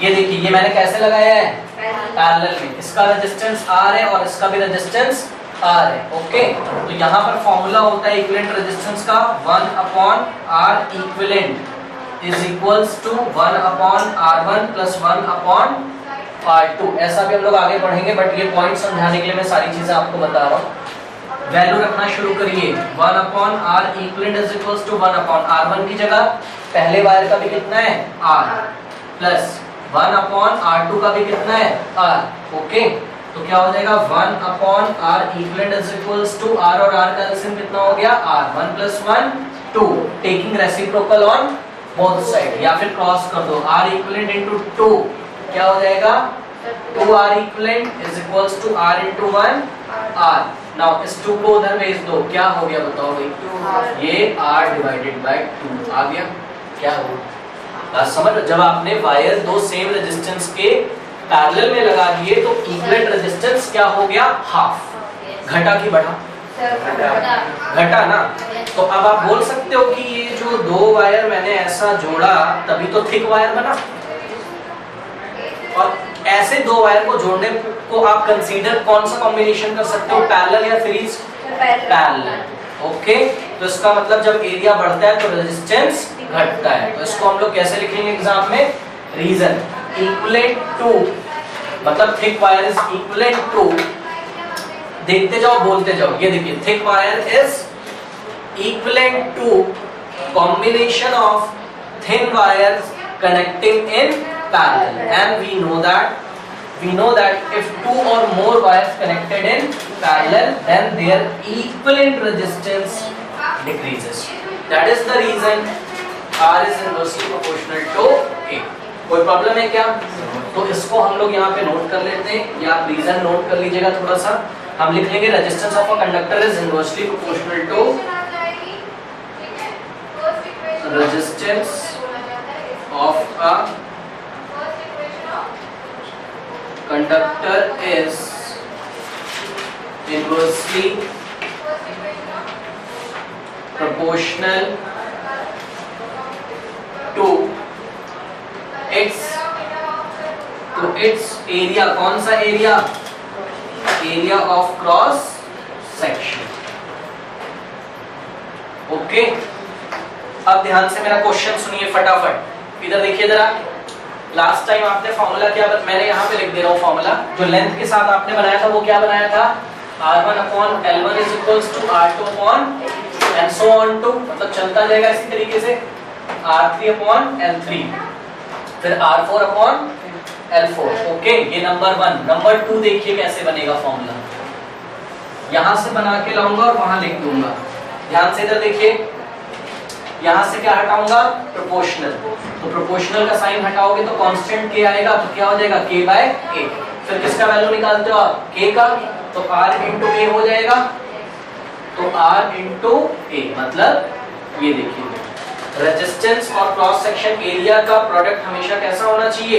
ये देखिए ये मैंने कैसे लगाया है, पैरेलल में। इसका रेजिस्टेंस R है और इसका भी रेजिस्टेंस R है। ओके, तो यहाँ पर फॉर्मूला होता है इक्विवेलेंट रेजिस्टेंस का 1/R equivalent is equals to 1/R1 plus 1/R2। ऐसा भी हम लोग आगे पढ़ेंगे, बट ये पॉइंट समझाने के लिए मैं सारी चीजें आपको बता रहा हूँ। वैल्यू रखना शुरू करिए। 1/R equivalent is equals to 1/R1 की जगह पहले वायर का भी कितना है R प्लस 1/R2 का भी कितना है R। ओके, तो क्या हो जाएगा 1/R equivalent is equals to R और R का एलसीएम कितना हो गया R। 1 + 1 2, taking reciprocal on both side, या फिर क्रॉस कर दो। R इक्विवेलेंट इनटू 2 क्या हो जाएगा 2R equivalent is equals to R into 1 R। Now इस 2 को उधर भेज दो, क्या हो गया बताओ भाई, ये R डिवाइडेड बाय 2 आ गया। क्या हो बात समझ? जब आपने वायर दो सेम रेजिस्टेंस के पैरेलल में लगा दिए तो इक्विवेलेंट रेजिस्टेंस क्या हो गया, हाफ। घटा की बढ़ा? घटा ना। तो अब आप बोल सकते हो कि ये जो दो वायर मैंने ऐसा जोड़ा तभी तो थिक वायर बना, और ऐसे दो वायर को जोड़ने को आप कंसीडर कौन सा कॉम्बिनेशन कर सकते हो, पैरेलल या सीरीज? पैरेलल। ओके, तो इसका मतलब जब एरिया बढ़ता है तो रेजिस्टेंस घटता है। तो इसको हम लोग कैसे लिखेंगे एग्जाम में, रीजन इक्विवेलेंट टू, मतलब thick wire is equivalent to, देखते जाओ बोलते जाओ, ये देखिए thick wire is equivalent to combination of thin wires connecting in parallel, and we know that if two or more wires connected in parallel then their equivalent resistance decreases. That is the reason R is inversely proportional to A. कोई problem है क्या? तो इसको हम लोग यहाँ पे note कर लेते हैं, या आप रीजन नोट कर लीजिएगा थोड़ा सा। हम लिख लेंगे resistance of a conductor is inversely proportional to resistance of a conductor is inversely proportional to its area। कौन सा area? Area of cross section. Okay, अब ध्यान से मेरा क्वेश्चन सुनिए फटाफट, इधर देखिए जरा। लास्ट टाइम आपने फॉर्मूला क्या मैंने यहाँ पे लिख दे रहा हूँ फॉर्मूला, जो लेंथ के साथ आपने बनाया था वो क्या बनाया था, R1/L1 is equals to R2 and so on to, मतलब चलता जाएगा इसी तरीके से R3/L3, फिर R4/L4। ओके, ये नंबर 1। नंबर 2 देखिए कैसे बनेगा फॉर्मूला, यहाँ से बना के लाऊंगा और वहां लिख दूंगा। ध्यान से इधर देखिए, यहाँ से क्या हटाऊंगा, प्रोपोर्शनल, तो प्रोपोर्शनल का साइन हटाओगे तो कांस्टेंट k आएगा, तो क्या हो जाएगा k/a। फिर किसका वैल्यू निकालते हो आप, k का, तो r into a हो जाएगा, तो r into a मतलब ये देखिए रेजिस्टेंस और क्रॉस सेक्शन एरिया का प्रोडक्ट हमेशा कैसा होना चाहिए,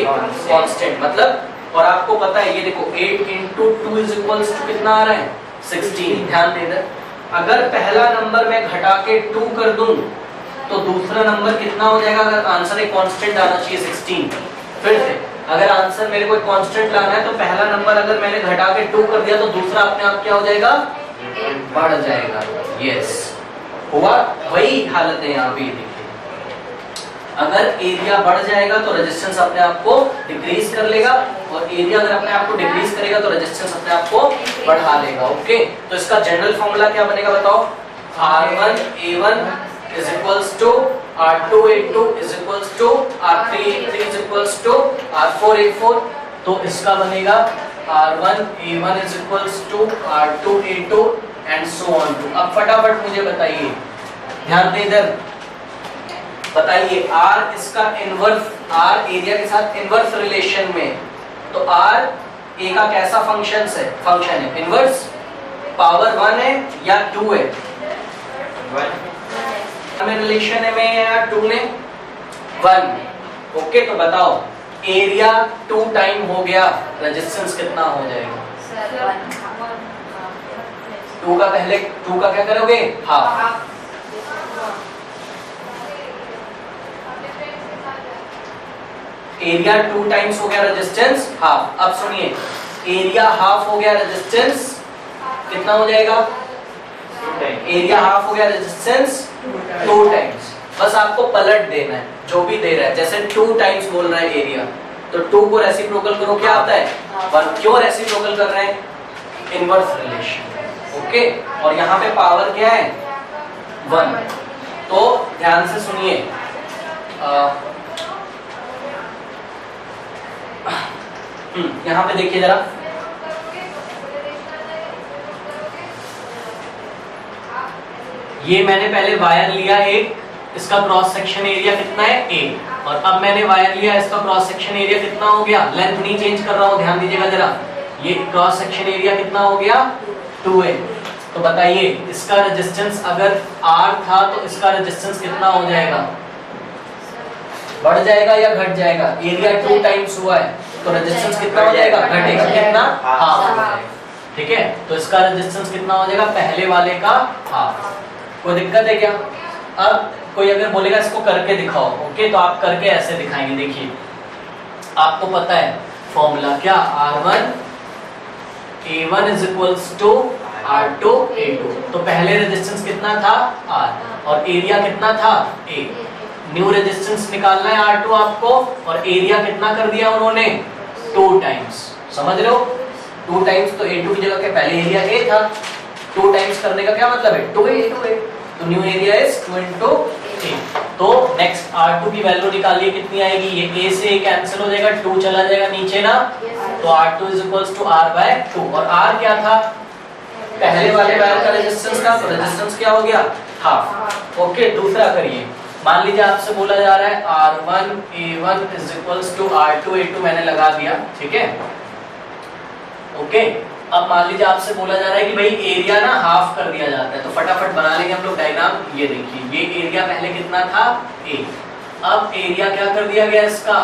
कांस्टेंट। मतलब, और आपको पता है ये देखो 8 into 2 इज इक्वल्स टू कितना आ रहा है 16। ध्यान दे इधर, अगर पहला नंबर मैं घटा के 2 कर दूं तो दूसरा नंबर कितना हो जाएगा, अगर आंसर एक कांस्टेंट आना चाहिए 16। फिर से अगर आंसर मेरे को कांस्टेंट लाना है तो पहला नंबर अगर मैंने घटा के 2 कर दिया तो दूसरा अपने आप क्या हो जाएगा, बढ़ जाएगा। यस, हुआ वही हालत है यहाँ पे। देखिए अगर एरिया बढ़ जाएगा तो रेजिस्टेंस अपने आप को डिक्रीज कर लेगा, और एरिया अगर अपने आप को डिक्रीज करेगा तो रेजिस्टेंस अपने आप को बढ़ा लेगा। ओके, तो इसका जनरल फॉर्मूला क्या बनेगा बताओ, R1A1 is equals to R2A2 is equals to R3A3 is equals to R4A4। तो इसका बनेगा R1A1 is equals to R2A2 and so on to। अब फटाफट मुझे बताइए, ध्यान दे इधर, बताइए R इसका इनवर्स, R एरिया के साथ इनवर्स रिलेशन में, तो R A का कैसा फंक्शन है, इनवर्स, पावर 1 है या 2 है, 1 में रिलेशन है में या 2 में, 1। ओके, तो बताओ एरिया 2 टाइम हो गया, रेजिस्टेंस कितना हो जाएगा, 2 का पहले 2 का क्या करोगे, हाफ। एरिया 2 टाइम्स हो गया रेजिस्टेंस हाफ। अब सुनिए, एरिया हाफ हो गया रेजिस्टेंस कितना हो जाएगा? एरिया हाफ हो गया रेजिस्टेंस 2 टाइम्स। बस आपको पलट देना है जो भी दे रहा है, जैसे 2 टाइम्स बोल रहा है एरिया, तो 2 को रेसिप्रोकल करो, क्या आता है 1। क्यों रेसिप्रोकल कर रहे हैं? Inverse relation. ओके, और यहाँ पे पावर क्या है 1। तो ध्यान से सुनिए, यहाँ पे देखिए जरा, ये मैंने पहले वायर लिया एक, इसका क्रॉस सेक्शन एरिया कितना है A, और अब मैंने वायर लिया, इसका क्रॉस सेक्शन एरिया कितना हो गया? लेंथ नहीं चेंज कर रहा हूँ, ध्यान दीजिएगा जरा, ये क्रॉस सेक्शन एरिया कितना हो गया 2A। तो बताइए इसका रेजिस्टेंस अगर R था तो इसका रेजिस्टेंस कितना हो जाएगा? बढ़ जाएगा या घट जाएगा? एरिया 2 टाइम्स हुआ है तो रेजिस्टेंस कितना हो जाएगा? घटेगा, कितना? हाफ हो जाएगा। ठीक है, तो इसका रेजिस्टेंस कितना हो जाएगा? पहले वाले का हाफ। कोई दिक्कत है क्या? अब कोई अगर बोलेगा इसको करके दिखाओ, ओके, तो आप करके ऐसे दिखाएंगे। देखिए आपको पता है फॉर्मूला क्या, R1 A1 is equals to R2 A2। तो पहले रेजिस्टेंस कितना था R, और एरिया कितना था A। न्यू रेजिस्टेंस निकालना है R2 आपको, और एरिया कितना कर दिया उन्होंने 2 टाइम्स। समझ रहे हो? 2 टाइम्स, तो A2 की जगह के पहले एरिया A था, 2 टाइम्स करने का क्या मतलब है? 2A, तो new area is 2 into A। तो नेक्स्ट R2 की वैल्यू निकालिए, कितनी आएगी? ये A से A कैंसिल हो जाएगा, 2 चला जाएगा नीचे ना, तो R2 is equals to R/2। और R क्या था? पहले वाले वायर का रेजिस्टेंस था, तो रेजिस्टेंस क्या हो गया? हाफ। ओके, दूसरा करिए। मान लीजिए आपसे बोला जा रहा है R1 A1 is equals to R2 A2, मैंने लगा दिया, ठीक है। ओके, अब मान लीजिए आपसे बोला जा रहा है कि भाई एरिया ना हाफ कर दिया जाता है, तो फटाफट बना लेंगे हम लोग डायग्राम। ये देखिए, ये एरिया पहले कितना था A, अब एरिया क्या कर दिया गया इसका?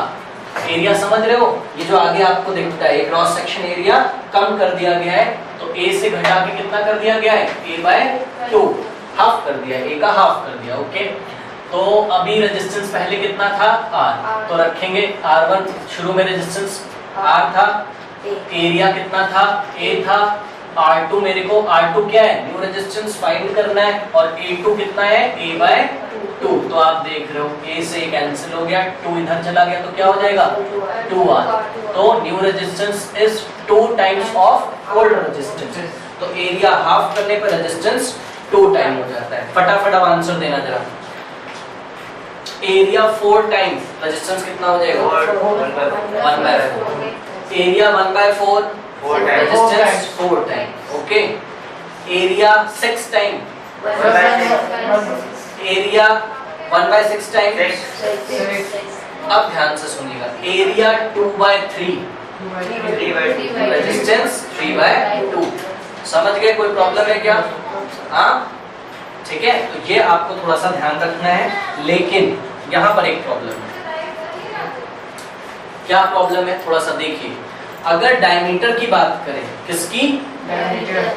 एरिया समझ रहे हो? ये जो आगे आपको दिखता है क्रॉस सेक्शन एरिया कम कर दिया गया है, तो A से घटा के कितना कर दिया गया है? A/2, हाफ कर दिया, A का हाफ कर दिया। ओके, तो अभी रेजिस्टेंस पहले कितना था R, तो रखेंगे R1, शुरू में रेजिस्टेंस R था, एरिया कितना था A था, R2 मेरे को, R2 क्या है? न्यू रेजिस्टेंस फाइंड करना है, और A2 कितना है? A/2। तो आप देख रहे हो A से कैंसिल हो गया, 2 इधर चला गया, तो क्या हो जाएगा 2R। तो new resistance is 2 times of old resistance. तो एरिया हाफ करने पर रेजिस्टेंस 2 टाइम हो जाता है। फटाफट अब आंसर देना जरा। एरिया 4 टाइम्स, रेजिस्टेंस कितना हो जाएगा? 1/4। Area 1/4, resistance 4 time. Okay, area 6 time, area 1/6 time. अब ध्यान से सुनिएगा, एरिया 2/3, रेजिस्टेंस 3/2। समझ गए? कोई प्रॉब्लम है क्या? हाँ, ठीक है। तो ये आपको थोड़ा सा ध्यान रखना है, लेकिन यहाँ पर एक प्रॉब्लम है। क्या प्रॉब्लम है? थोड़ा सा देखिए, अगर डायमीटर की बात करें, किसकी?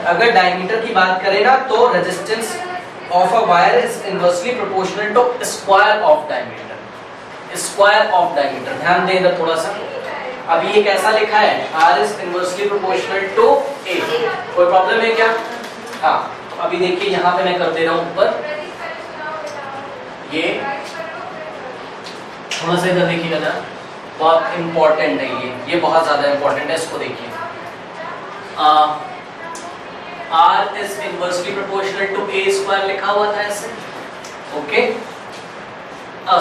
अगर डायमीटर की बात करें ना, तो resistance of a wire is inversely proportional to square of diameter. Square of diameter, ध्यान दें इधर थोड़ा सा। अभी ये कैसा लिखा है? R is inversely proportional to A। कोई प्रॉब्लम है क्या? हाँ, अभी देखिए यहाँ पे मैं कर दे रहा हूँ ऊपर, ये थोड़ा सा इधर देखिएगा जरा, बहुत इंपॉर्टेंट है ये बहुत ज्यादा इंपॉर्टेंट है, इसको देखिए। R is inversely proportional to A square लिखा हुआ था ऐसे, ओके,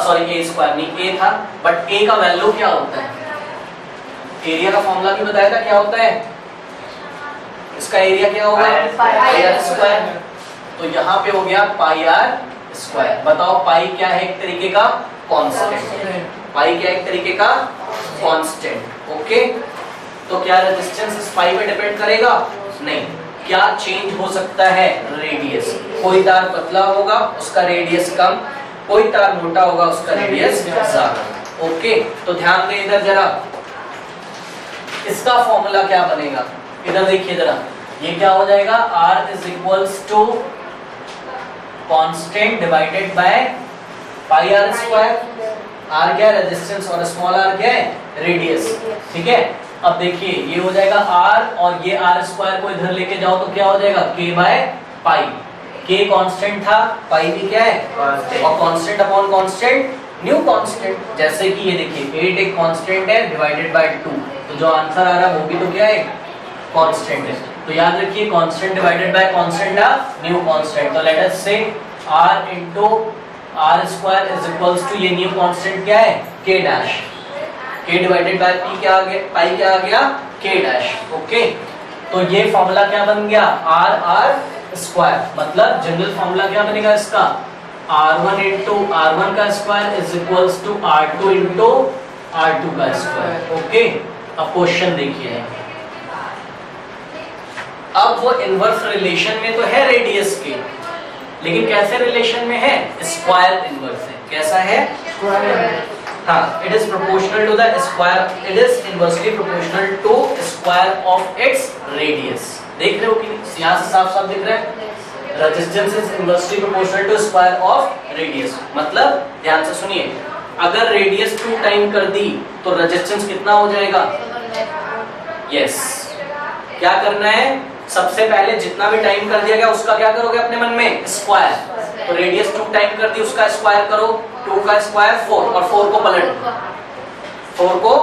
सॉरी A स्क्वायर नहीं, A था, बट A का वैल्यू क्या होता है? एरिया का फॉर्मूला भी बताया था, क्या होता है इसका? एरिया क्या होगा? पाई आर स्क्वायर। तो यहाँ पे हो गया पाई आर स्क्वायर। बताओ पाई क्या है? एक तरीके का कांस्टेंट। पाई क्या है? एक तरीके का कांस्टेंट। ओके, तो क्या रेजिस्टेंस इस पाई पे डिपेंड करेगा? नहीं। क्या चेंज हो सकता है? रेडियस। कोई तार पतला होगा उसका रेडियस कम, कोई तार मोटा होगा उसका रेडियस ज्यादा। ओके, तो ध्यान दें इधर जरा, इसका फॉर्मूला क्या बनेगा? इधर देखिए जरा, ये क्या हो जाएगा? R is equals to constant divided by pi r square. R क्या है रेजिस्टेंस और स्मॉल आर क्या है रेडियस, ठीक है। अब देखिए ये हो जाएगा आर और ये आर स्क्वायर को इधर लेके जाओ तो क्या हो जाएगा के बाय पाई, के कांस्टेंट था, पाई भी क्या है कांस्टेंट, और constant upon constant new constant. जैसे कि ये देखिए 8 एक कांस्टेंट है डिवाइडेड बाय 2, तो जो आंसर आ रहा है वो भी तो क्या है कांस्टेंट है। तो याद रखिए कांस्टेंट डिवाइडेड बाय कांस्टेंट आ न्यू कांस्टेंट। तो लेट अस से r into r square is equals to ये न्यू कांस्टेंट क्या है k dash, k divided by p क्या आ गया, पाई क्या आ गया k डैश, ओके। तो ये फार्मूला क्या बन गया r स्क्वायर, मतलब जनरल फार्मूला क्या बनेगा इसका r1 इनटू r1 का square is equals to r2 into r2 का स्क्वायर, ओके। अब क्वेश्चन देखिए, अब वो इनवर्स रिलेशन में तो है रेडियस के, लेकिन कैसे रिलेशन में है स्क्वायर इनवर्स है, कैसा है हाँ, it is proportional to the square, it is inversely proportional to square of its radius. देख रहे हो कि यहां से साफ साफ दिख रहा है resistance is inversely proportional to square of radius. मतलब ध्यान से सुनिए, अगर रेडियस 2 टाइम कर दी तो रेजिस्टेंस कितना हो जाएगा, यस क्या करना है सबसे पहले जितना भी टाइम कर दिया गया उसका क्या करोगे अपने मन में स्क्वायर, तो रेडियस 2 टाइम कर दी उसका स्क्वायर करो, 2 का स्क्वायर 4 और 4 को पलट दो, 4 को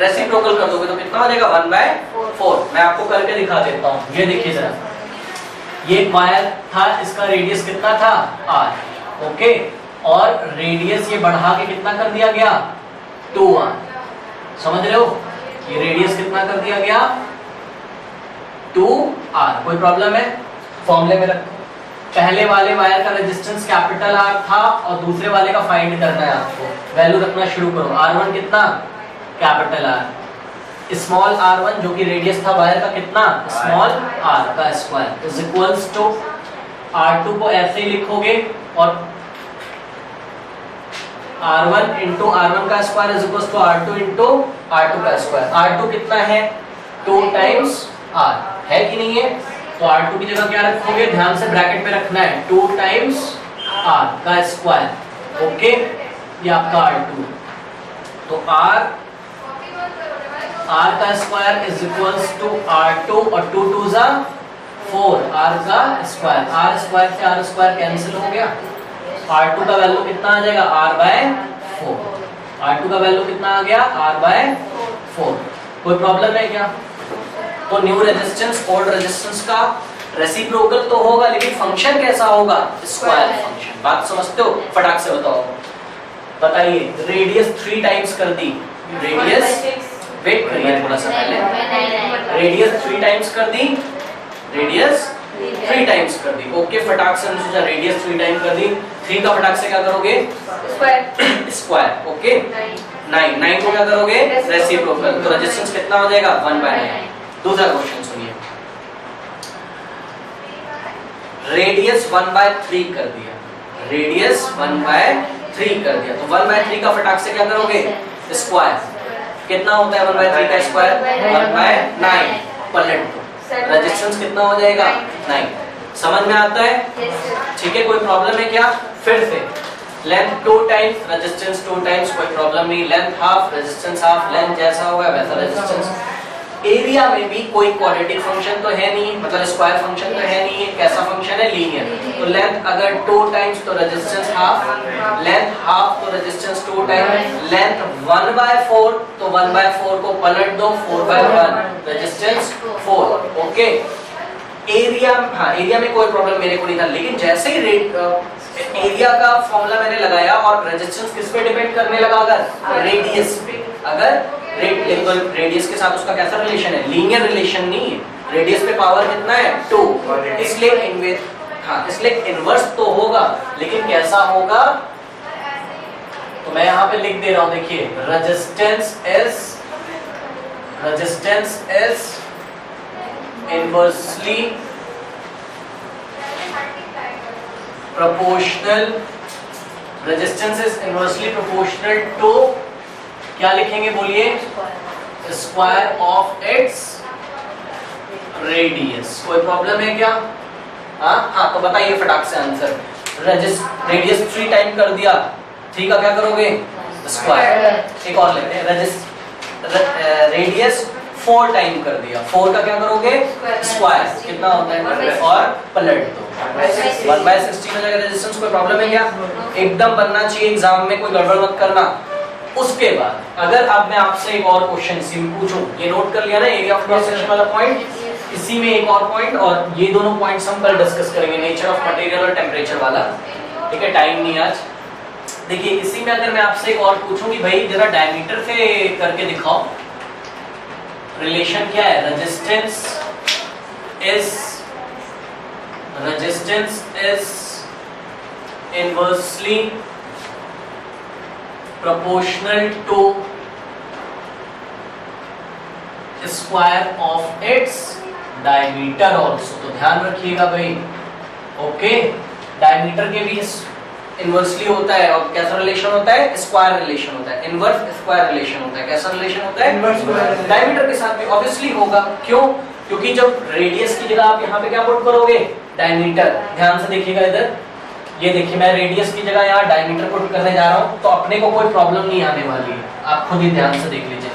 रेसिप्रोकल कर दोगे तो कितना हो जाएगा 1/4। मैं आपको करके दिखा देता हूँ, ये देखिए जरा, ये वायर था इसका रेडियस कितना था r, ओके, और रेडियस ये बढ़ा के कितना कर दिया गया 2r, समझ रहे हो, ये रेडियस कितना कर दिया गया 2r। कोई प्रॉब्लम है, फॉर्मूले में रखो, पहले वाले वायर का रेजिस्टेंस कैपिटल R था और दूसरे वाले का फाइंड करना है आपको, वैल्यू रखना शुरू करो, R1 कितना कैपिटल R, स्मॉल r1 जो कि रेडियस था वायर का कितना स्मॉल r का square is equals to r2 को ऐसे ही लिखोगे और r1 इनटू r1 का square is equals to r2 into r2 का स्क्वायर। r2 कितना है 2 टाइम्स r है कि नहीं है, तो r2 की जगह क्या रखोगे, ध्यान से ब्रैकेट में रखना है 2 टाइम्स r का स्क्वायर, ओके, ये आपका r2, तो r का square is equals to r2 और 2 2 जा 4, r का स्क्वायर, r स्क्वायर से r स्क्वायर कैंसिल हो गया, r2 का वैल्यू कितना आ जाएगा r/4, r2 का वैल्यू कितना आ गया r/4। कोई प्रॉब्लम है क्या, तो न्यू रेजिस्टेंस ओल्ड रेजिस्टेंस का रेसिप्रोकल तो होगा लेकिन फंक्शन कैसा होगा स्क्वायर फंक्शन, बात समझते हो, फटाक से बताओ, बताइए रेडियस 3 टाइम्स कर दी, रेडियस वेट करिए थोड़ा सा पहले, रेडियस 3 टाइम्स कर दी, रेडियस 3 टाइम्स कर दी, ओके, फटाक से सोचा रेडियस 3 टाइम कर दी, 3 का फटाक से क्या करोगे स्क्वायर, स्क्वायर, ओके, 9 को क्या करोगे रेसिप्रोकल, तो रेजिस्टेंस कितना हो जाएगा 1/9। दूसरा क्वेश्चन सुनिए, रेडियस 1/3 कर दिया, रेडियस 1/3 कर दिया, तो 1/3 का फटाक से क्या करोगे स्क्वायर, कितना होता है 1/3 का स्क्वायर 1/9, पलट दो, रेजिस्टेंस कितना हो जाएगा 9। समझ में आता है, ठीक है, कोई प्रॉब्लम है क्या, फिर से लेंथ 2 टाइम्स रेजिस्टेंस 2 टाइम्स, कोई प्रॉब्लम नहीं, length half resistance half, length जैसा होगा वैसा रेजिस्टेंस। एरिया में भी कोई क्वाड्रेटिक फंक्शन तो है नहीं, मतलब स्क्वायर फंक्शन तो है नहीं है, कैसा फंक्शन है लीनियर, तो लेंथ अगर 2 टाइम्स तो रेजिस्टेंस हाफ, लेंथ हाफ तो रेजिस्टेंस 2 टाइम्स, लेंथ 1/4 तो 1/4 को पलट दो 4/1 रेजिस्टेंस 4, ओके। एरिया, हाँ एरिया में कोई प्रॉब्लम मेरे को नहीं था, लेकिन जैसे ही एरिया का फॉर्मूला मैंने लगाया और रेजिस्टेंस किस पे डिपेंड करने लगा, अगर रेडियस पे, अगर रेडियस के साथ उसका कैसा रिलेशन है लीनियर रिलेशन नहीं है, रेडियस पे पावर कितना है 2, इसलिए हाँ इसलिए इनवर्स तो होगा, लेकिन कैसा होगा, तो मैं यहाँ पे लिख दे रहा हूँ, देखिए resistance is inversely proportional, resistance is inversely proportional to, क्या लिखेंगे बोलिए, स्क्वायर ऑफ इट्स रेडियस। कोई प्रॉब्लम है क्या, हाँ तो बताइए फटाक से आंसर, रेडियस 3 टाइम कर दिया, 3 का क्या करोगे स्क्वायर। एक और लेते हैं, रेडियस 4 टाइम कर दिया, 4 का क्या करोगे स्क्वायर, कितना होता है और पलट दो 1/16 हो जाएगा रेजिस्टेंस। कोई प्रॉब्लम है क्या? एकदम बनना चाहिए एग्जाम में, कोई गड़बड़ मत करना। उसके बाद अगर अब मैं आपसे एक और क्वेश्चन सिम पूछूं, ये नोट कर लिया ना एरिया ऑफ क्रॉस सेक्शन वाला पॉइंट, इसी में एक और पॉइंट, और ये दोनों पॉइंट्स हम कल डिस्कस करेंगे, नेचर ऑफ मटेरियल और टेम्परेचर वाला, ठीक है, टाइम नहीं आज। देखिए इसी में अगर मैं आपसे एक और पूछूं कि भाई जरा डायमीटर से करके दिखाओ, रिलेशन क्या है, resistance is inversely proportional to square of its diameter also. तो ध्यान रखिएगा भाई, ओके, डायमीटर के भी इनवर्सली होता है, और कैसा रिलेशन होता है, स्क्वायर रिलेशन होता है, इनवर्स स्क्वायर रिलेशन होता है। कैसा रिलेशन होता है, डायमीटर के साथ भी ऑब्वियसली होगा। क्यों? क्योंकि जब रेडियस की जगह आप यहाँ पे क्या पुट करोगे, डायमीटर। ध्यान से देखिएगा इधर, ये देखिए मैं रेडियस की जगह यहाँ डायमीटर पुट करने जा रहा हूँ, तो अपने को कोई प्रॉब्लम नहीं आने वाली है, आप खुद ही ध्यान से देख लीजिए।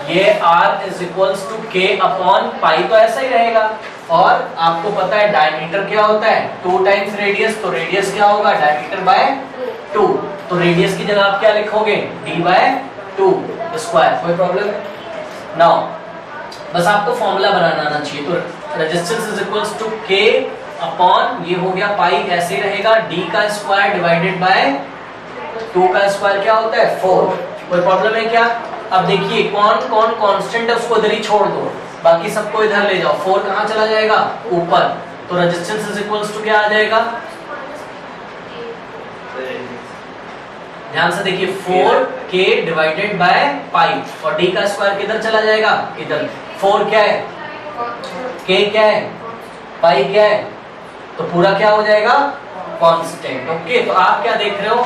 ये r is equals to k upon pi, तो ऐसा ही रहेगा। और आपको पता है डायमीटर क्या होता है, 2 टाइम्स रेडियस, तो रेडियस क्या होगा, डायमीटर बाय 2, तो रेडियस की जगह आप क्या लिखोगे, d बाय 2 स्क्वायर। कोई प्रॉब्लम? नाउ बस आपको फॉर्मूला बनाना आना चाहिए। तो resistance is equals to k upon, ये हो गया पाई, ऐसे ही रहेगा, d का स्क्वायर डिवाइडेड बाय 2 का स्क्वायर क्या होता है 4। कोई प्रॉब्लम है क्या? अब देखिए कौन कौन कांस्टेंट है उसको इधर ही छोड़ दो, बाकी सबको इधर ले जाओ। 4 कहाँ चला जाएगा, ऊपर, तो रेजिस्टेंस इज इक्वल्स टू क्या आ जाएगा, ध्यान से देखिए 4k डिवाइडेड बाय पाई, और d का स्क्वायर किधर चला जाएगा, इधर। 4 क्या है, k क्या है, पाई क्या है, तो पूरा क्या हो जाएगा कांस्टेंट। ओके, तो आप क्या देख रहे हो,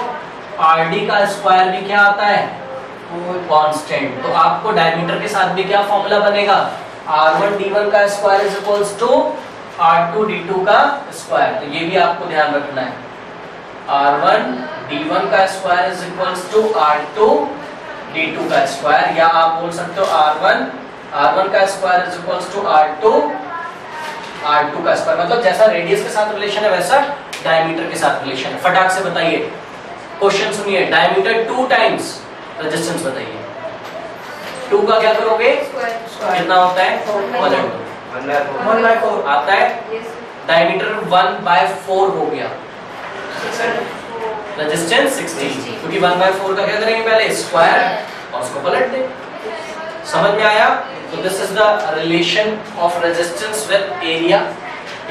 rd का स्क्वायर भी क्या आता है, कांस्टेंट। तो आपको डायमीटर के साथ भी क्या फॉर्मूला बनेगा, r1 d1 का square is equals to r2 d2 का स्क्वायर। तो ये भी आपको ध्यान रखना है, r1 d1 का square is equals to r2 d2 का स्क्वायर, या आप बोल सकते हो r1 का square is equals to r2 का स्क्वायर। मतलब जैसा रेडियस के साथ रिलेशन है वैसा डायमीटर के साथ रिलेशन है। फटाक से बताइए, क्वेश्चन सुनिए, डायमीटर 2 टाइम्स रेजिस्टेंस बताइए, 2 का क्या करोगे, कितना होता है, 1/4 आता है, डायमीटर 1/4 हो गया, रेजिस्टेंस 16, क्योंकि 1/4 का क्या करेंगे पहले स्क्वायर और उसको पलट दें। समझ में आया? तो this is the relation of resistance with area.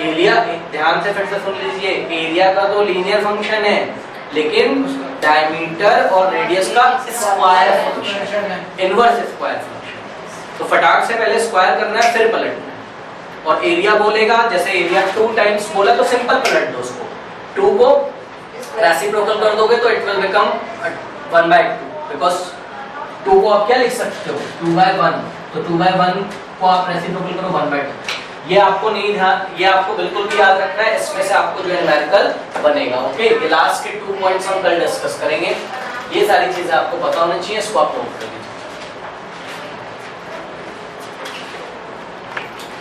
Area ध्यान से फिर से सुन लीजिए, एरिया का तो लीनियर फंक्शन है, लेकिन डायमीटर और रेडियस का स्क्वायर फंक्शन है, इनवर्स स्क्वायर फंक्शन। तो फटाक से पहले स्क्वायर करना है फिर पलटना है। और एरिया बोलेगा, जैसे एरिया 2 टाइम्स बोला तो सिंपल पलट दो उसको, 2 को रेसिप्रोकल कर दोगे तो इट विल बिकम 1/2, बिकॉज 2 को आप क्या लिख सकते हो 2/1, तो 2/1 को आप रेसिप्रोकल करो 1/2। ये आपको नहीं ध्यान, ये आपको बिल्कुल भी याद रखना है, इसमें से आपको जो है न्यूमेरिकल बनेगा। ओके, ये लास्ट के 2 पॉइंट्स हम कल डिस्कस करेंगे, ये सारी चीजें आपको पता होनी चाहिए, इसको आप नोट कर लीजिए।